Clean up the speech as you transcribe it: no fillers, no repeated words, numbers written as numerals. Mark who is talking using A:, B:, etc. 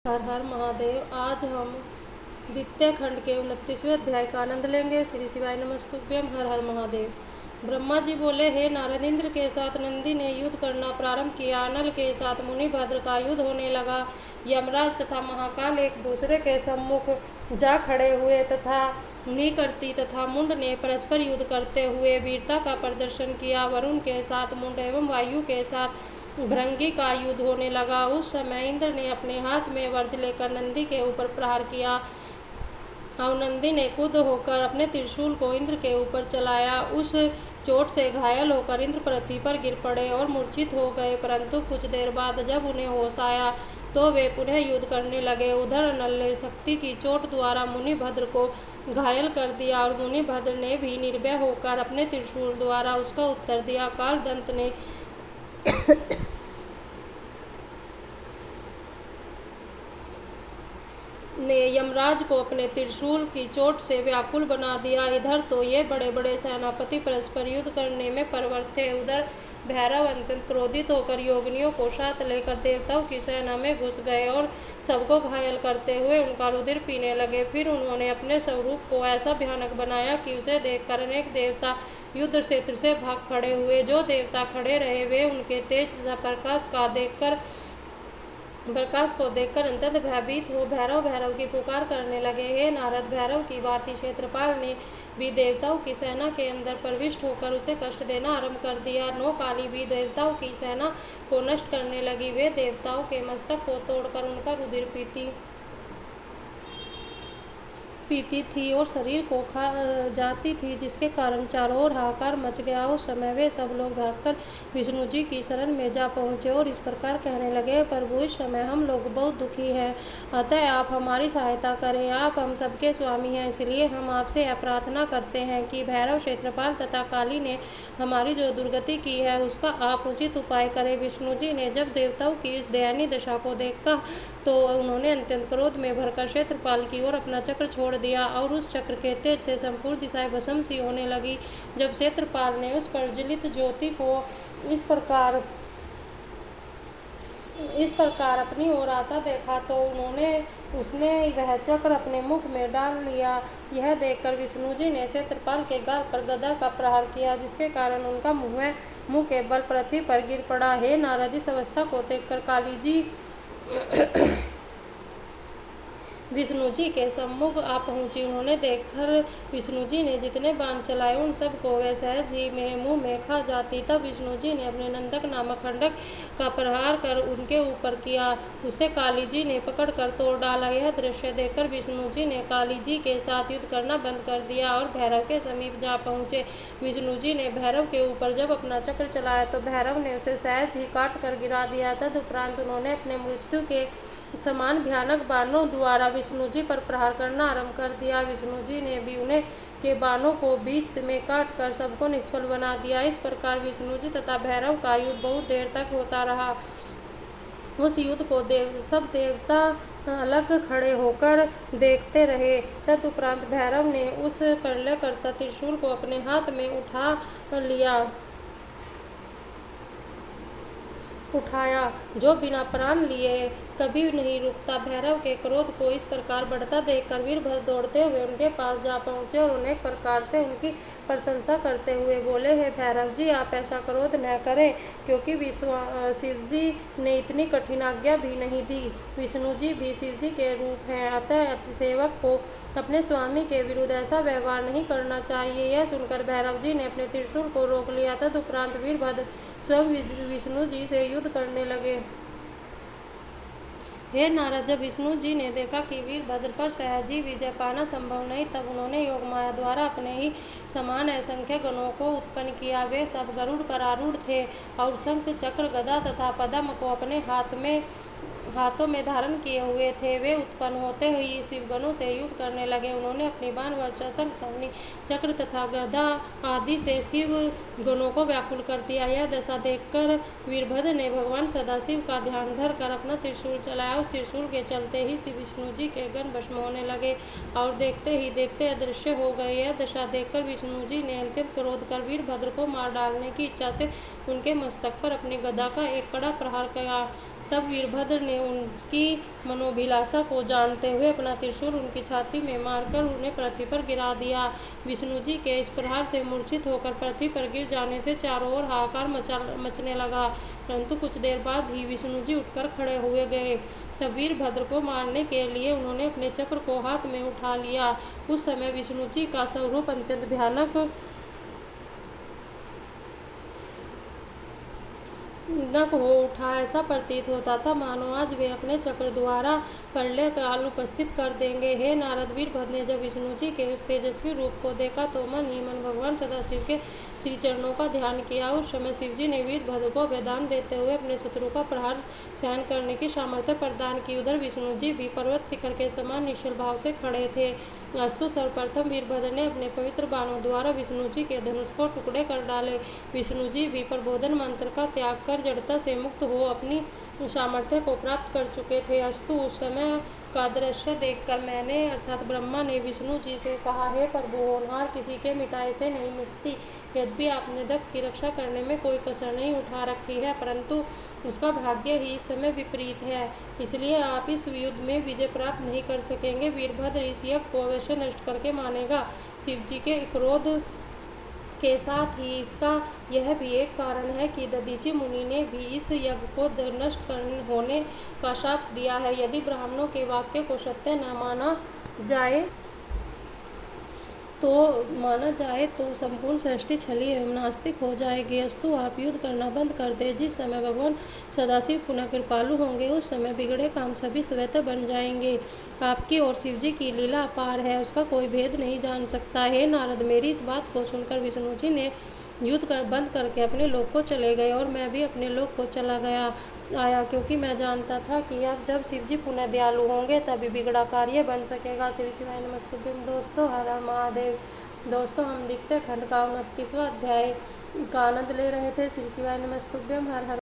A: हर हर महादेव। आज हम द्वितीय खंड के 29वें अध्याय का आनंद लेंगे। श्री शिवाय नमस्तुभ्यम। हर हर महादेव। ब्रह्मा जी बोले, हे नारद, इंद्र के साथ नंदी ने युद्ध करना प्रारंभ किया। अनल के साथ मुनिभद्र का युद्ध होने लगा। यमराज तथा महाकाल एक दूसरे के सम्मुख जा खड़े हुए तथा नीकर्ती तथा मुंड ने परस्पर युद्ध करते हुए वीरता का प्रदर्शन किया। वरुण के साथ मुंड एवं वायु के साथ भृंगी का युद्ध होने लगा। उस समय इंद्र ने अपने हाथ में वज्र लेकर नंदी के ऊपर प्रहार किया और नंदी ने क्रुद्ध होकर अपने त्रिशूल को इंद्र के ऊपर चलाया। उस चोट से घायल होकर इंद्र पृथ्वी पर गिर पड़े और मूर्छित हो गए, परंतु कुछ देर बाद जब उन्हें होश आया तो वे पुनः युद्ध करने लगे। उधर अनल ने शक्ति की चोट द्वारा मुनिभद्र को घायल कर दिया और मुनिभद्र ने भी निर्भय होकर अपने त्रिशूल द्वारा उसका उत्तर दिया। कालदंत ने यमराज को अपने त्रिशूल की चोट से व्याकुल बना दिया। इधर तो ये बड़े बड़े सेनापति परस्पर युद्ध करने में प्रवृत्त थे। उधर भैरव अत्यंत क्रोधित होकर योगिनियों को साथ लेकर देवताओं की सेना में घुस गए और सबको घायल करते हुए उनका रुधिर पीने लगे। फिर उन्होंने अपने स्वरूप को ऐसा भयानक बनाया कि उसे देखकर अनेक देवता युद्ध क्षेत्र से भाग खड़े हुए। जो देवता खड़े रहे वे उनके तेज तथा प्रकाश को देखकर अत्यंत भयभीत हो भैरव भैरव की पुकार करने लगे। हे नारद, भैरव की भांति क्षेत्रपाल ने भी देवताओं की सेना के अंदर प्रविष्ट होकर उसे कष्ट देना आरंभ कर दिया। नौकाली भी देवताओं की सेना को नष्ट करने लगी। वे देवताओं के मस्तक को तोड़कर उनका रुधिर पीती थी और शरीर को खा जाती थी, जिसके कारण चारों ओर हाहाकार मच गया। उस समय वे सब लोग भागकर विष्णु जी की शरण में जा पहुँचे और इस प्रकार कहने लगे, प्रभु, इस समय हम लोग बहुत दुखी हैं, अतः आप हमारी सहायता करें। आप हम सबके स्वामी हैं, इसलिए हम आपसे यह प्रार्थना करते हैं कि भैरव, क्षेत्रपाल तथा काली ने हमारी जो दुर्गति की है उसका आप उचित उपाय करें। विष्णु जी ने जब देवताओं की इस दयनीय दशा को देखा तो उन्होंने अत्यंत क्रोध में भरकर क्षेत्रपाल की ओर अपना चक्र छोड़ दिया और उस चक्र के तेज से संपूर्ण दिशाएं भस्म सी होने लगी। जब क्षेत्रपाल ने उस प्रज्वलित ज्योति को इस प्रकार अपनी ओर आता देखा तो उसने वह चक्र अपने मुख में डाल लिया। यह देखकर विष्णु जी ने क्षेत्रपाल के गाल पर गदा का प्रहार किया, जिसके कारण उनका मुंह के बल पृथ्वी पर गिर पड़ा। हे नारद, इस अवस्था को देखकर काली जी विष्णु जी के सम्मुख आ पहुंची। उन्होंने देखकर विष्णु जी ने जितने बाण चलाए उन सब को वे सहज ही मुंह में खा जाती। तब विष्णु जी ने अपने नंदक नामक खंडक का प्रहार कर उनके ऊपर किया। उसे काली जी ने पकड़कर तोड़ डाला। यह दृश्य देखकर विष्णु जी ने काली जी के साथ युद्ध करना बंद कर दिया और भैरव के समीप जा पहुंचे। विष्णु जी ने भैरव के ऊपर जब अपना चक्र चलाया तो भैरव ने उसे सहज ही काट कर गिरा दिया। तदुपरांत उन्होंने अपने मृत्यु के समान भयानक बाणों द्वारा विष्णु जी पर प्रहार करना आरंभ कर दिया। विष्णु जी ने भी उन्हें के बाणों को बीच में काट कर सबको निष्फल बना दिया। इस प्रकार विष्णु जी तथा भैरव का युद्ध बहुत देर तक होता रहा। उस युद्ध को सब देवता अलग खड़े होकर देखते रहे। तदुपरांत भैरव ने उस प्रलयकर्ता त्रिशूल को अपने हाथ में उठाया जो बिना प्राण लिए कभी नहीं रुकता। भैरव के क्रोध को इस प्रकार बढ़ता देखकर वीरभद्र दौड़ते हुए उनके पास जा पहुंचे और अनेक प्रकार से उनकी प्रशंसा करते हुए बोले, हे भैरव जी, आप ऐसा क्रोध न करें, क्योंकि शिव जी ने इतनी कठिन आज्ञा भी नहीं दी। विष्णु जी भी शिव जी के रूप हैं, अतः सेवक को अपने स्वामी के विरुद्ध ऐसा व्यवहार नहीं करना चाहिए। यह सुनकर भैरव जी ने अपने त्रिशूल को रोक लिया। तदुपरांत वीरभद्र स्वयं विष्णु जी से युद्ध करने लगे। हे नारद, जब विष्णु जी ने देखा कि वीरभद्र पर सहज ही विजय पाना संभव नहीं, तब उन्होंने योग माया द्वारा अपने ही समान असंख्य गणों को उत्पन्न किया। वे सब गरुड़ पर आरूढ़ थे और शंख, चक्र, गदा तथा पद्म को अपने हाथों में धारण किए हुए थे। वे उत्पन्न होते ही शिवगणों से युद्ध करने लगे। उन्होंने अपनी बाण वर्षा, शंख, छलनी, चक्र तथा गदा आदि से शिव गणों को व्याकुल कर दिया। यह दशा देखकर वीरभद्र ने भगवान सदाशिव का ध्यान धर कर अपना त्रिशूल चलाया। उस त्रिशूल के चलते ही श्री विष्णु जी के गण भस्म होने लगे और देखते ही देखते अदृश्य हो गए। यह दशा देखकर विष्णु जी ने अत्यंत क्रोध कर वीरभद्र को मार डालने की इच्छा से उनके मस्तक पर अपनी गदा का एक कड़ा प्रहार किया। तब वीरभद्र ने ने उनकी मनोभिलाषा को जानते हुए अपना त्रिशूल उनकी छाती में मारकर उन्हें पृथ्वी पर गिरा दिया। विष्णु जी के इस प्रहार से मूर्छित होकर पृथ्वी पर गिर जाने से चारों ओर हाहाकार मचने लगा, परंतु कुछ देर बाद ही विष्णु जी उठकर खड़े हुए गए। तब वीरभद्र को मारने के लिए उन्होंने अपने चक्र को हाथ में उठा लिया। उस समय विष्णु जी का स्वरूप अत्यंत भयानक नक हो उठा। ऐसा प्रतीत होता था मानो आज वे अपने चक्र द्वारा प्रलय काल उपस्थित कर देंगे। हे नारद, वीरभद्र ने जब विष्णु जी के उस तेजस्वी रूप को देखा तो मन ही मन भगवान सदाशिव के श्री चरणों का ध्यान किया। उस समय शिव जी ने वीरभद्र को वरदान देते हुए अपने शत्रु का प्रहार सहन करने की सामर्थ्य प्रदान की। उधर विष्णु जी भी पर्वत शिखर के समान निश्चल भाव से खड़े थे। अस्तु, सर्वप्रथम वीरभद्र ने अपने पवित्र बाणों द्वारा विष्णु जी के धनुष को टुकड़े कर डाले। विष्णु जी भी प्रबोधन मंत्र का त्याग कर जड़ता से मुक्त हो अपनी सामर्थ्य को प्राप्त कर चुके थे। अस्तु, उस समय का दृश्य देखकर मैंने अर्थात ब्रह्मा ने विष्णु जी से कहा, हे प्रभु, होनहार किसी के मिटाए से नहीं मिटती। यद्यपि आपने दक्ष की रक्षा करने में कोई कसर नहीं उठा रखी है, परंतु उसका भाग्य ही इस समय विपरीत है, इसलिए आप इस युद्ध में विजय प्राप्त नहीं कर सकेंगे। वीरभद्र इस यज्ञ को अवश्य नष्ट करके मानेगा। शिव जी के क्रोध के साथ ही इसका यह भी एक कारण है कि दधीचि मुनि ने भी इस यज्ञ को नष्ट होने का शाप दिया है। यदि ब्राह्मणों के वाक्य को सत्य न माना जाए तो संपूर्ण सृष्टि छली एवं नास्तिक हो जाएगी। अस्तु, आप युद्ध करना बंद कर दे। जिस समय भगवान सदाशिव पुनः कृपालु होंगे उस समय बिगड़े काम सभी स्वतः बन जाएंगे। आपकी और शिव जी की लीला अपार है, उसका कोई भेद नहीं जान सकता। हे नारद, मेरी इस बात को सुनकर विष्णु जी ने युद्ध बंद करके अपने लोक को चले गए और मैं भी अपने लोक को चला आया, क्योंकि मैं जानता था कि अब जब शिव जी पुनः दयालु होंगे तभी बिगड़ा कार्य बन सकेगा। श्री शिवाय नमस्तुभ्यं। दोस्तों, हर हर महादेव। दोस्तों, हम द्वितीय खंड का 29वां अध्याय का आनंद ले रहे थे। श्री शिवाय नमस्तुभ्यं। हर हर